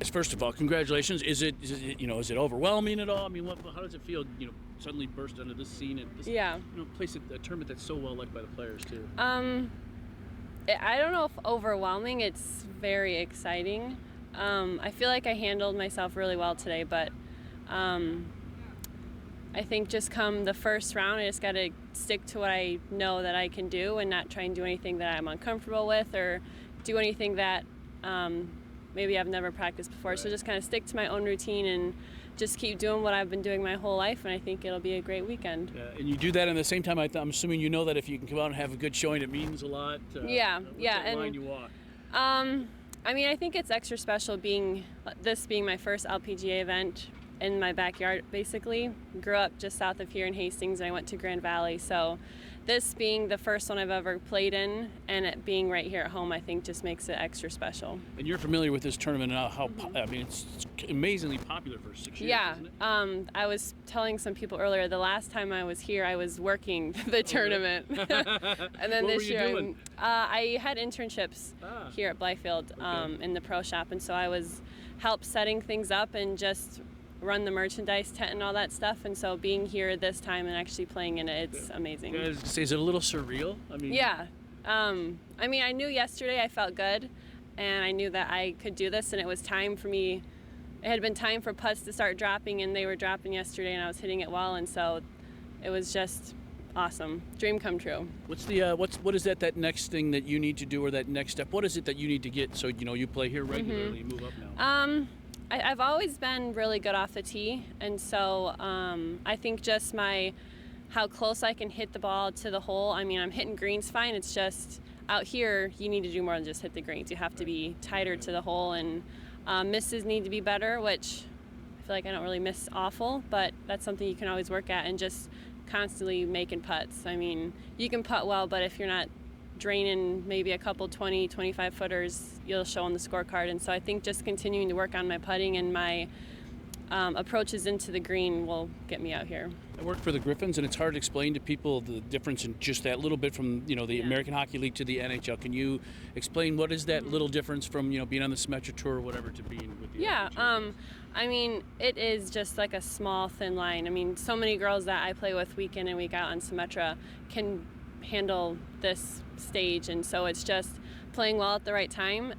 First of all, congratulations. Is it is it overwhelming at all? I mean, how does it feel? Suddenly burst onto this scene and this place a tournament that's so well liked by the players too. I don't know if overwhelming. It's very exciting. I feel like I handled myself really well today, but I think just come the first round, I just got to stick to what I know that I can do and not try and do anything that I'm uncomfortable with or do anything that maybe I've never practiced before. Right. So just kind of stick to my own routine and just keep doing what I've been doing my whole life, and I think it'll be a great weekend. And you do that at the same time. I'm assuming you know that if you can come out and have a good showing, it means a lot. What's that line you walk? I mean, I think it's extra special being my first LPGA event in my backyard, basically. Grew up just south of here in Hastings, and I went to Grand Valley. So this being the first one I've ever played in, and it being right here at home, I think just makes it extra special. And you're familiar with this tournament and it's amazingly popular for 6 years, isn't it? I was telling some people earlier, the last time I was here, I was working the tournament. And then what this were you year, doing? I had internships here at Blythefield in the pro shop, and so I was helped setting things up and just run the merchandise tent and all that stuff, and so being here this time and actually playing in it, it's amazing. Is it a little surreal? I knew yesterday I felt good, and I knew that I could do this, and it was time for me. It had been time for putts to start dropping, and they were dropping yesterday, and I was hitting it well, and so it was just awesome. Dream come true. What is that next thing that you need to do, or that next step? What is it that you need to get so you play here regularly, move up now? I've always been really good off the tee, and so I think just how close I can hit the ball to the hole. I mean, I'm hitting greens fine. It's just out here you need to do more than just hit the greens. You have to be tighter to the hole, and misses need to be better, which I feel like I don't really miss awful, but that's something you can always work at, and just constantly making putts. I mean, you can putt well, but if you're not draining maybe a couple 20, 25 footers, you'll show on the scorecard. And so I think just continuing to work on my putting and my approaches into the green will get me out here. I work for the Griffins, and it's hard to explain to people the difference in just that little bit from the American Hockey League to the NHL. Can you explain what is that little difference from being on the Symetra Tour or whatever to being with the NHL? I mean, it is just like a small thin line. I mean, so many girls that I play with week in and week out on Symetra can handle this stage, and so it's just playing well at the right time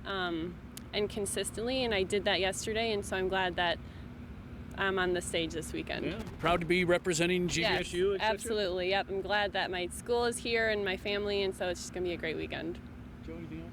and consistently, and I did that yesterday, and so I'm glad that I'm on the stage this weekend. Yeah. Proud to be representing GVSU. Yes, absolutely. Yep, I'm glad that my school is here and my family, and so it's just going to be a great weekend. Joe, anything else?